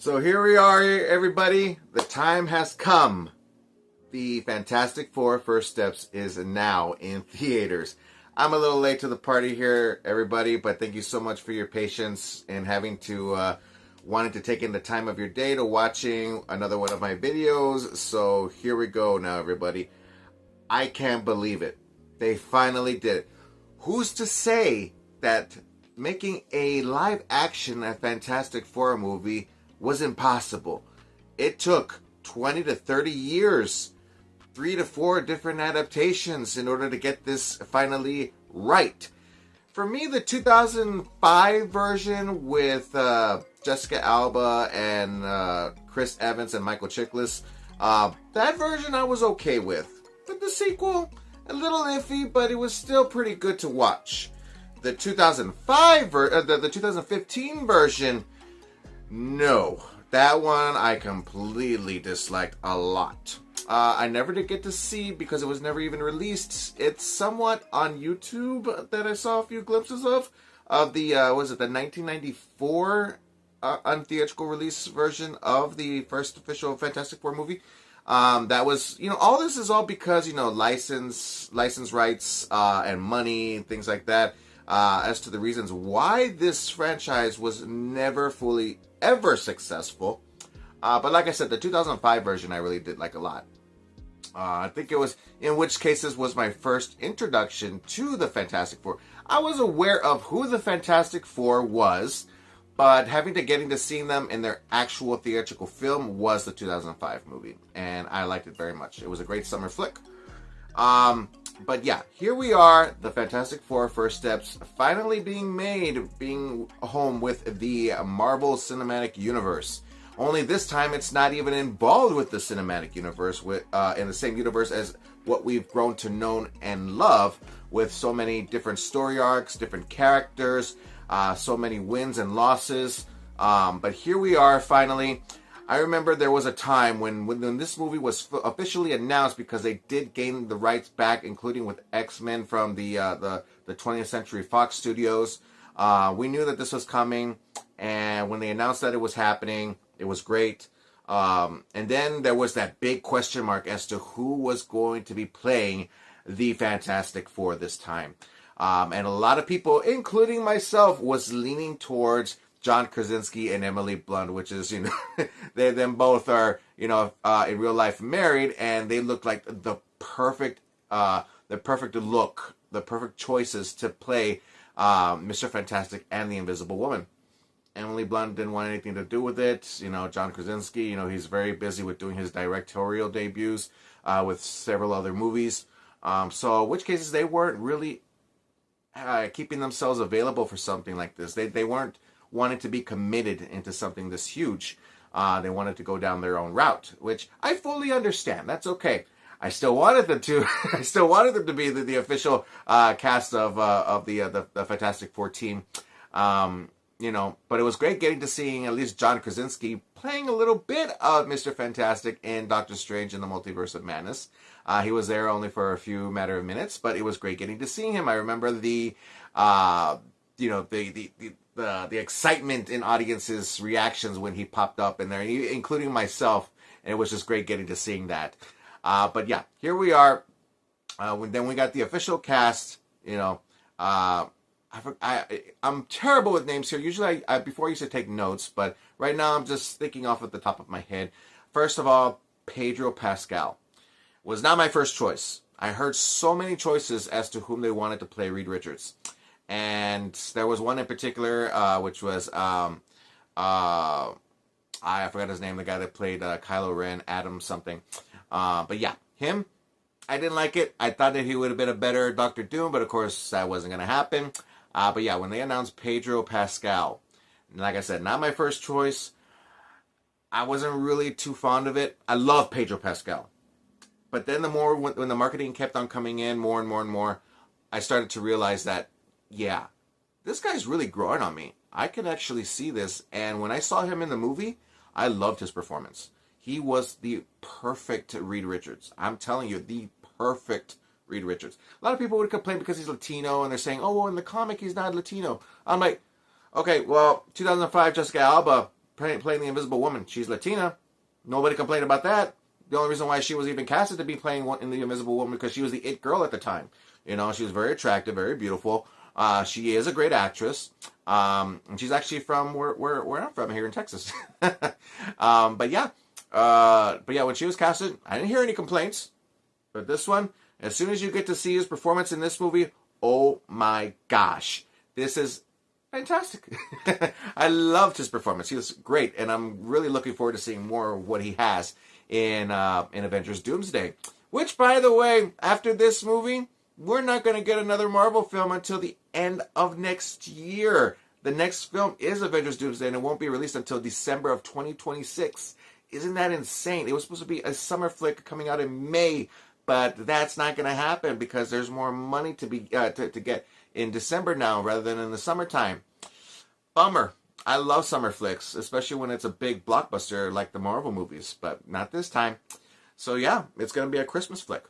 So here we are, everybody. The time has come. The Fantastic Four First Steps is now in theaters. I'm a little late to the party here, everybody, but thank you so much for your patience and wanting to take in the time of your day to watching another one of my videos. So here we go now, everybody. I can't believe it. They finally did it. Who's to say that making a live action Fantastic Four movie was impossible? It took 20 to 30 years, 3 to 4 different adaptations in order to get this finally right. For me, the 2005 version with Jessica Alba and Chris Evans and Michael Chiklis, that version I was okay with. But the sequel, a little iffy, but it was still pretty good to watch. The 2015 version, no. That one I completely disliked a lot. I never did get to see because it was never even released. It's somewhat on YouTube that I saw a few glimpses of the, was it the 1994 untheatrical release version of the first official Fantastic Four movie. That was, all this is all because, license rights, and money, things like that, as to the reasons why this franchise was never fully ever successful. But like I said, the 2005 version I really did like a lot. I think it was, in which cases was my first introduction to the Fantastic Four. I was aware of who the Fantastic Four was, but getting to see them in their actual theatrical film was the 2005 movie, and I liked it very much. It was a great summer flick. But yeah, here we are, the Fantastic Four First Steps, finally being made, being home with the Marvel Cinematic Universe. Only this time it's not even involved with the cinematic universe, in the same universe as what we've grown to know and love, with so many different story arcs, different characters, so many wins and losses. But here we are finally. I remember there was a time when this movie was officially announced, because they did gain the rights back, including with X-Men from the 20th Century Fox Studios. We knew that this was coming, and when they announced that it was happening, it was great. And then there was that big question mark as to who was going to be playing the Fantastic Four this time. And a lot of people, including myself, was leaning towards John Krasinski and Emily Blunt, which is, they them both are, in real life married, and they look like the perfect look, the perfect choices to play Mr. Fantastic and the Invisible Woman. Emily Blunt didn't want anything to do with it. John Krasinski, he's very busy with doing his directorial debuts with several other movies. So in which cases they weren't really keeping themselves available for something like this. They weren't wanting to be committed into something this huge. They wanted to go down their own route, which I fully understand. That's okay. I still wanted them to. I still wanted them to be the official cast of the Fantastic Four team. But it was great getting to seeing at least John Krasinski playing a little bit of Mr. Fantastic in Doctor Strange in the Multiverse of Madness. He was there only for a few matter of minutes, but it was great getting to see him. I remember the excitement in audiences' reactions when he popped up in there, including myself, and it was just great getting to seeing that. But yeah, here we are. Then we got the official cast. I'm terrible with names here. Usually, before I used to take notes, but right now I'm just thinking off at the top of my head. First of all, Pedro Pascal was not my first choice. I heard so many choices as to whom they wanted to play Reed Richards. And there was one in particular, which was, I forgot his name, the guy that played Kylo Ren, Adam something. But yeah, him, I didn't like it. I thought that he would have been a better Doctor Doom, but of course that wasn't going to happen. But yeah, when they announced Pedro Pascal, like I said, not my first choice. I wasn't really too fond of it. I love Pedro Pascal. But then when the marketing kept on coming in more and more and more, I started to realize that, yeah, this guy's really growing on me. I can actually see this. And when I saw him in the movie, I loved his performance. He was the perfect Reed Richards. I'm telling you, the perfect Reed Richards. A lot of people would complain because he's Latino, and they're saying, oh, well, in the comic, he's not Latino. I'm like, okay, well, 2005, Jessica Alba playing the Invisible Woman. She's Latina. Nobody complained about that. The only reason why she was even casted to be playing in the Invisible Woman because she was the it girl at the time. You know, she was very attractive, very beautiful. She is a great actress. And she's actually from where I'm from, here in Texas. But yeah, when she was casted, I didn't hear any complaints. But this one, as soon as you get to see his performance in this movie, oh my gosh, this is fantastic. I loved his performance. He was great, and I'm really looking forward to seeing more of what he has in Avengers Doomsday. Which, by the way, after this movie, we're not going to get another Marvel film until the end of next year. The next film is Avengers Doomsday, and it won't be released until December of 2026. Isn't that insane? It was supposed to be a summer flick coming out in May, but that's not going to happen because there's more money to be to get in December now rather than in the summertime. Bummer. I love summer flicks, especially when it's a big blockbuster like the Marvel movies, but not this time. So yeah, it's going to be a Christmas flick.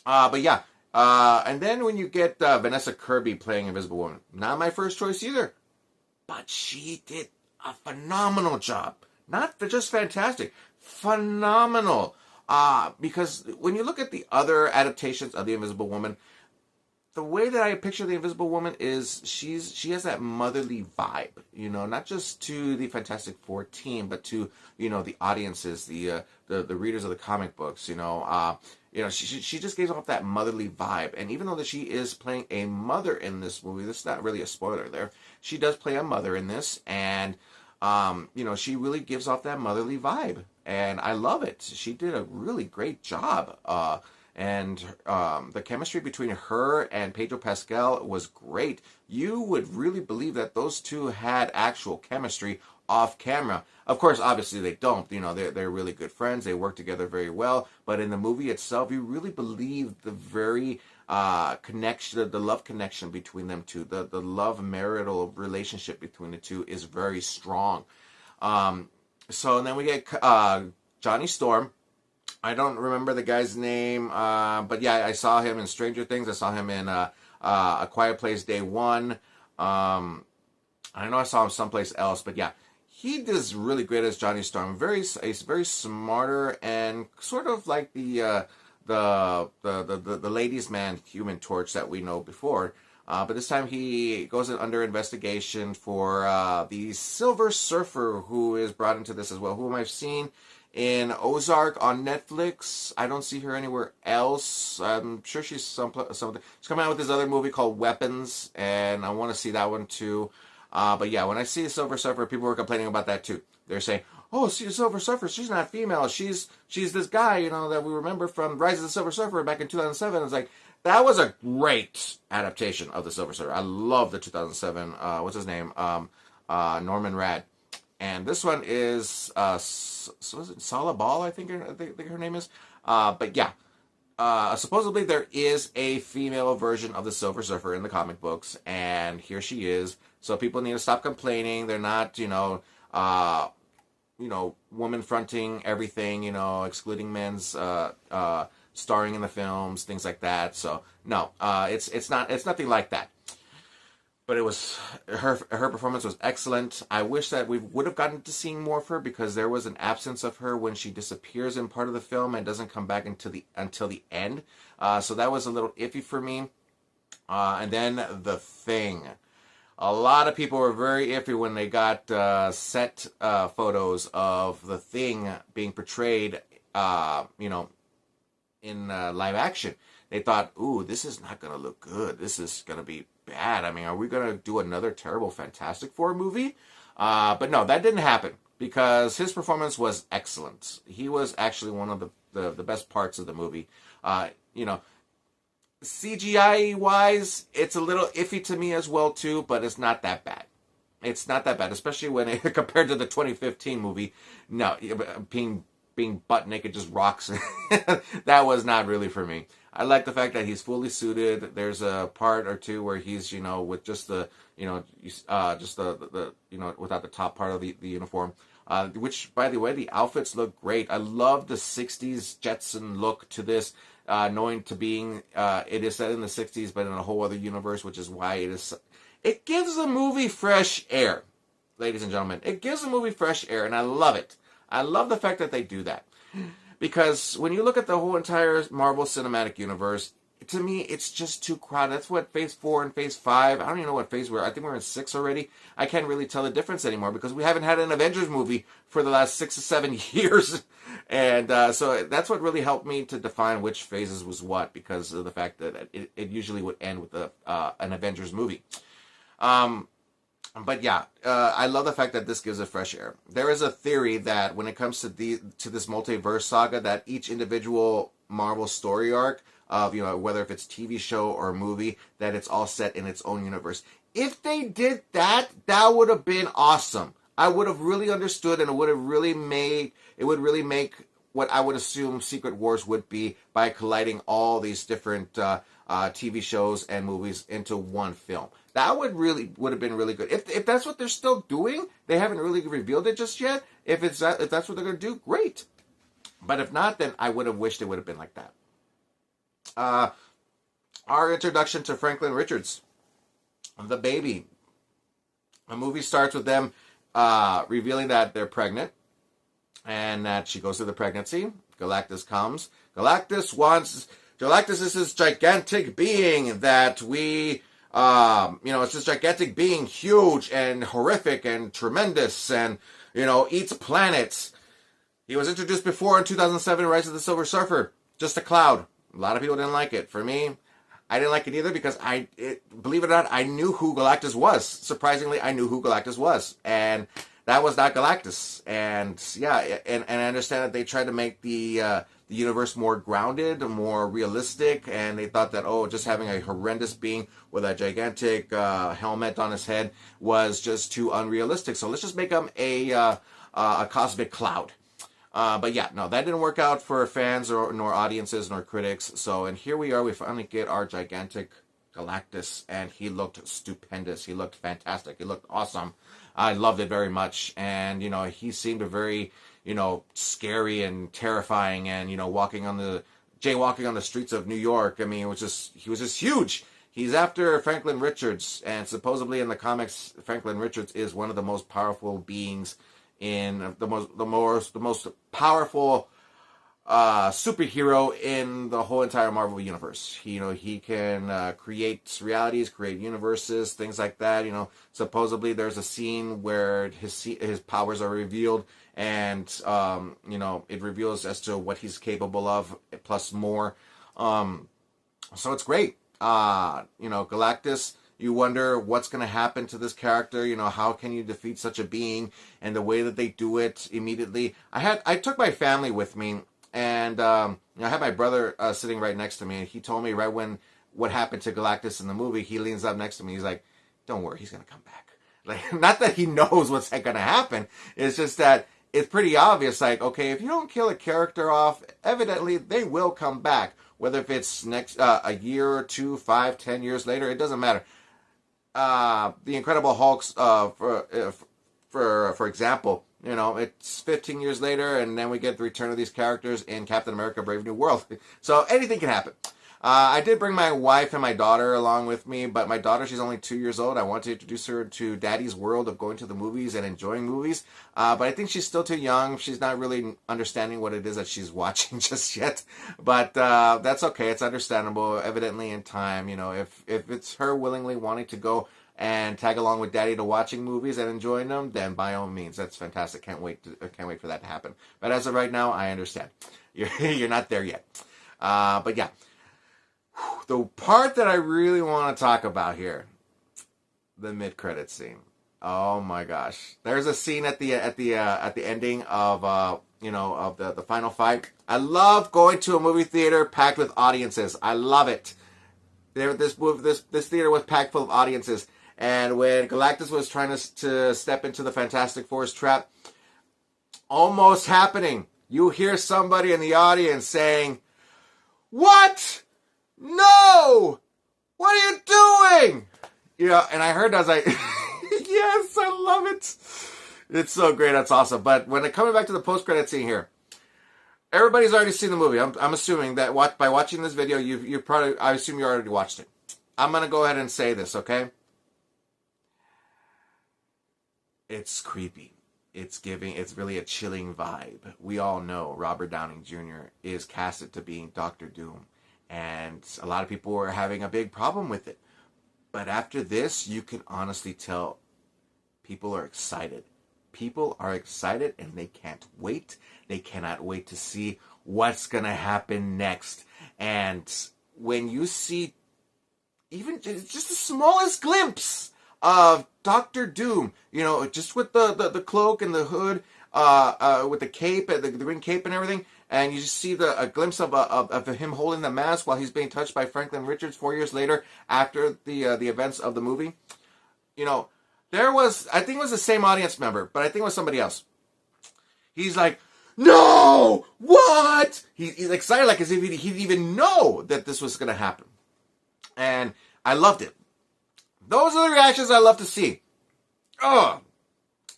But yeah, and then when you get Vanessa Kirby playing Invisible Woman, not my first choice either, but she did a phenomenal job. Not just fantastic, phenomenal. Because when you look at the other adaptations of the Invisible Woman, the way that I picture the Invisible Woman is she has that motherly vibe, you know, not just to the Fantastic Four team, but to, you know, the audiences, the readers of the comic books, you know, she just gives off that motherly vibe. And even though that she is playing a mother in this movie, this is not really a spoiler there. She does play a mother in this, and you know, she really gives off that motherly vibe, and I love it. She did a really great job. And the chemistry between her and Pedro Pascal was great. You would really believe that those two had actual chemistry off camera. Of course, obviously they don't. You know, they're really good friends. They work together very well. But in the movie itself, you really believe the very connection, the love connection between them two. The love marital relationship between the two is very strong. So and then we get Johnny Storm. I don't remember the guy's name, but yeah, I saw him in Stranger Things. I saw him in A Quiet Place Day One. I know I saw him someplace else, but yeah, he does really great as Johnny Storm. He's very smarter and sort of like the ladies' man Human Torch that we know before. But this time he goes under investigation for the Silver Surfer, who is brought into this as well, whom I've seen in Ozark on Netflix. I don't see her anywhere else. I'm sure she's something. She's coming out with this other movie called Weapons, and I want to see that one too. But yeah, when I see the Silver Surfer, people were complaining about that too. They're saying, "Oh, see the Silver Surfer? She's not female. She's this guy, you know, that we remember from Rise of the Silver Surfer back in 2007." It's like, that was a great adaptation of the Silver Surfer. I love the 2007. What's his name? Norman Rad. And this one is Sala Ball, I think her name is. But yeah, supposedly there is a female version of the Silver Surfer in the comic books, and here she is. So people need to stop complaining. They're not, woman fronting everything, excluding men's starring in the films, things like that. So no, it's nothing like that. But it was her performance was excellent. I wish that we would have gotten to seeing more of her, because there was an absence of her when she disappears in part of the film and doesn't come back until the end. So that was a little iffy for me. And then The Thing. A lot of people were very iffy when they got set photos of The Thing being portrayed, in live action. They thought, ooh, this is not going to look good. This is going to be bad. I mean, are we going to do another terrible Fantastic Four movie? But no, that didn't happen, because his performance was excellent. He was actually one of the best parts of the movie. CGI-wise, it's a little iffy to me as well, too, but it's not that bad. It's not that bad, especially when compared to the 2015 movie. No, being butt naked just rocks. That was not really for me. I like the fact that he's fully suited. There's a part or two where he's, with just the, without the top part of the uniform. Which, by the way, the outfits look great. I love the 60s Jetson look to this, knowing to being, it is set in the 60s, but in a whole other universe, which is why it gives the movie fresh air. ladies and gentlemen. It gives the movie fresh air, and I love it. I love the fact that they do that. Because when you look at the whole entire Marvel Cinematic Universe, to me, it's just too crowded. That's what Phase 4 and Phase 5, I don't even know what phase we're. I think we're in 6 already. I can't really tell the difference anymore because we haven't had an Avengers movie for the last 6 or 7 years. And so that's what really helped me to define which phases was what, because of the fact that it usually would end with an Avengers movie. But yeah, I love the fact that this gives it fresh air. There is a theory that when it comes to this multiverse saga, that each individual Marvel story arc of, whether if it's TV show or movie, that it's all set in its own universe. If they did that, that would have been awesome. I would have really understood, and it would really make what I would assume Secret Wars would be by colliding all these different TV shows and movies into one film. That would have been really good. If that's what they're still doing, they haven't really revealed it just yet. If that's what they're going to do, great. But if not, then I would have wished it would have been like that. Our introduction to Franklin Richards, the baby. The movie starts with them revealing that they're pregnant and that she goes through the pregnancy. Galactus comes. Galactus is this gigantic being that it's this gigantic being, huge and horrific and tremendous and, eats planets. He was introduced before in 2007, Rise of the Silver Surfer. Just a cloud. A lot of people didn't like it. For me, I didn't like it either because believe it or not, I knew who Galactus was. Surprisingly, I knew who Galactus was. And that was not Galactus. And yeah, and I understand that they tried to make the universe more grounded, more realistic, and they thought that, just having a horrendous being with a gigantic helmet on his head was just too unrealistic. So let's just make him a cosmic cloud. But yeah, no, that didn't work out for fans nor audiences nor critics. So, and here we are, we finally get our gigantic Galactus, and he looked stupendous. He looked fantastic. He looked awesome. I loved it very much. And, he seemed a very, scary and terrifying, and, jaywalking on the streets of New York. I mean, he was just huge. He's after Franklin Richards, and supposedly in the comics, Franklin Richards is one of the most powerful beings in the most powerful superhero in the whole entire Marvel universe. He can create realities, create universes, things like that. Supposedly there's a scene where his powers are revealed, and it reveals as to what he's capable of, plus more. So it's great. Galactus. You wonder what's going to happen to this character. How can you defeat such a being? And the way that they do it immediately. I took my family with me, and I had my brother sitting right next to me, and he told me right when what happened to Galactus in the movie, he leans up next to me. He's like, "Don't worry, he's going to come back." Like, not that he knows what's going to happen. It's just that it's pretty obvious. Like, okay, if you don't kill a character off, evidently they will come back. Whether if it's next a year or 2, 5, 10 years later, it doesn't matter. The Incredible Hulk's, for example, it's 15 years later, and then we get the return of these characters in Captain America: Brave New World. So anything can happen. I did bring my wife and my daughter along with me, but my daughter, she's only 2 years old. I want to introduce her to Daddy's world of going to the movies and enjoying movies. But I think she's still too young. She's not really understanding what it is that she's watching just yet. But that's okay. It's understandable. Evidently in time, if it's her willingly wanting to go and tag along with Daddy to watching movies and enjoying them, then by all means, that's fantastic. Can't wait for that to happen. But as of right now, I understand. You're not there yet. But yeah. The part that I really want to talk about here, the mid-credit scene. Oh my gosh! There's a scene at the ending of the final fight. I love going to a movie theater packed with audiences. I love it. This theater was packed full of audiences, and when Galactus was trying to step into the Fantastic Four's trap, almost happening. You hear somebody in the audience saying, "What? No! What are you doing?" And I heard that, I was like, yes, I love it. It's so great. That's awesome. But when coming back to the post-credit scene here, everybody's already seen the movie. I'm assuming that by watching this video, I assume you already watched it. I'm going to go ahead and say this, okay? it's creepy. It's really a chilling vibe. We all know Robert Downey Jr. is casted to being Doctor Doom, and a lot of people are having a big problem with it. But after this, you can honestly tell people are excited. People are excited and they can't wait. They cannot wait to see what's going to happen next. And when you see even just the smallest glimpse of Doctor Doom, you know, just with the cloak and the hood, with the cape, the green cape and everything, and you just see a glimpse of him holding the mask while he's being touched by Franklin Richards 4 years later after the events of the movie. You know, I think it was the same audience member, but I think it was somebody else. He's like, no, what? He's excited like as if he didn't even know that this was going to happen. And I loved it. Those are the reactions I love to see. Oh,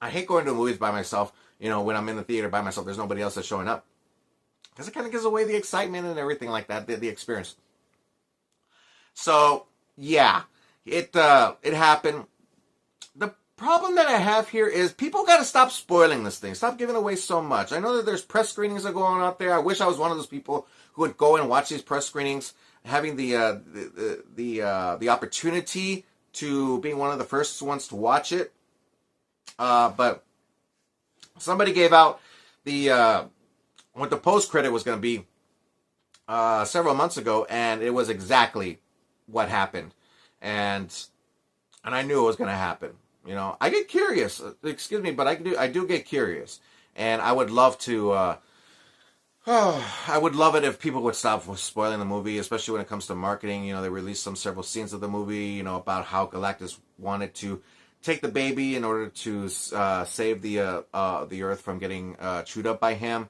I hate going to movies by myself. You know, when I'm in the theater by myself, there's nobody else that's showing up. Because it kind of gives away the excitement and everything like that, the experience. So, yeah, it happened. The problem that I have here is people got to stop spoiling this thing. Stop giving away so much. I know that there's press screenings that go on out there. I wish I was one of those people who would go and watch these press screenings, having the opportunity to being one of the first ones to watch it. But somebody gave out what the post credit was going to be several months ago, and it was exactly what happened, and I knew it was going to happen. You know, I get curious. Excuse me, but I do get curious, and I would love to. I would love it if people would stop spoiling the movie, especially when it comes to marketing. You know, they released several scenes of the movie, you know, about how Galactus wanted to take the baby in order to save the Earth from getting chewed up by him.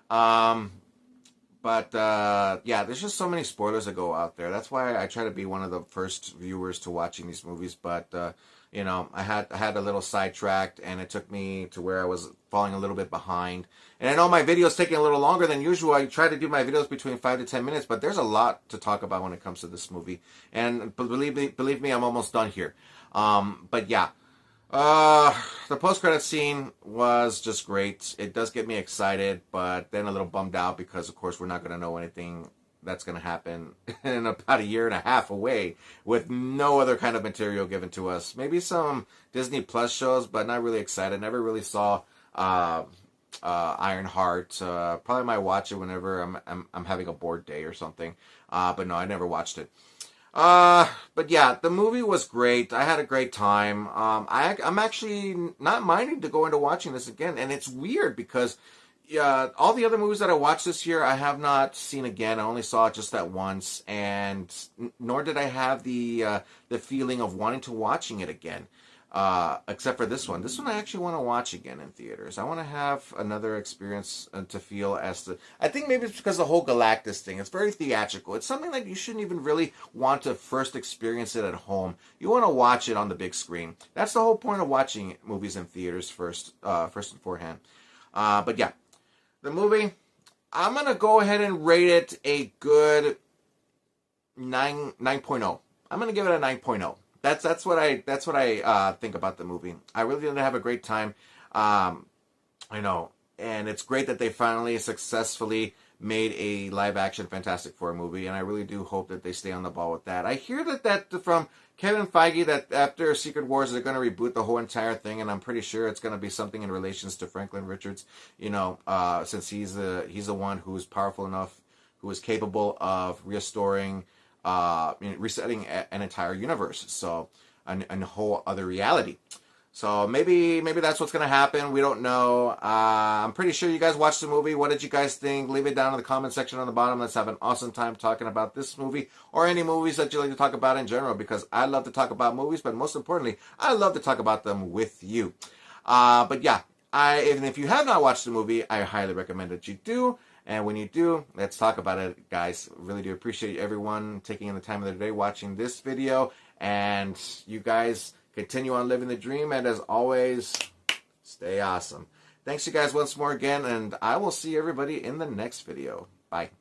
But yeah, there's just so many spoilers that go out there. That's why I try to be one of the first viewers to watching these movies. But you know, I had a little sidetracked, and it took me to where I was falling a little bit behind. And I know my video's taking a little longer than usual. I try to do my videos between 5 to 10 minutes, but there's a lot to talk about when it comes to this movie. And believe me, I'm almost done here. But yeah, the post-credit scene was just great. It does get me excited, but then a little bummed out because, of course, we're not going to know anything that's going to happen in about a year and a half away with no other kind of material given to us. Maybe some Disney Plus shows, but not really excited. Never really saw Ironheart. Probably might watch it whenever I'm having a bored day or something. But no, I never watched it. But yeah, the movie was great. I had a great time. I'm actually not minding to go into watching this again, and it's weird because all the other movies that I watched this year, I have not seen again. I only saw it just that once, and nor did I have the feeling of wanting to watching it again. Except for this one. This one I actually want to watch again in theaters. I want to have another experience to feel as to... I think maybe it's because the whole Galactus thing. It's very theatrical. It's something that you shouldn't even really want to first experience it at home. You want to watch it on the big screen. That's the whole point of watching movies in theaters first and forehand. But yeah, the movie, I'm going to go ahead and rate it a good 9.0. I'm going to give it a 9.0. That's what I think about the movie. I really did have a great time. I know, and it's great that they finally successfully made a live action Fantastic Four movie, and I really do hope that they stay on the ball with that. I hear that from Kevin Feige that after Secret Wars they're going to reboot the whole entire thing, and I'm pretty sure it's going to be something in relations to Franklin Richards. You know, since he's the one who's powerful enough, who is capable of restoring. Resetting an entire universe, so a whole other reality. So maybe that's what's going to happen. We don't know. I'm pretty sure you guys watched the movie. What did you guys think? Leave it down in the comment section on the bottom. Let's have an awesome time talking about this movie or any movies that you like to talk about in general, because I love to talk about movies, but most importantly, I love to talk about them with you. But yeah, even if you have not watched the movie, I highly recommend that you do. And when you do, let's talk about it, guys. Really do appreciate everyone taking the time of their day watching this video. And you guys continue on living the dream. And as always, stay awesome. Thanks you guys once more again. And I will see everybody in the next video. Bye.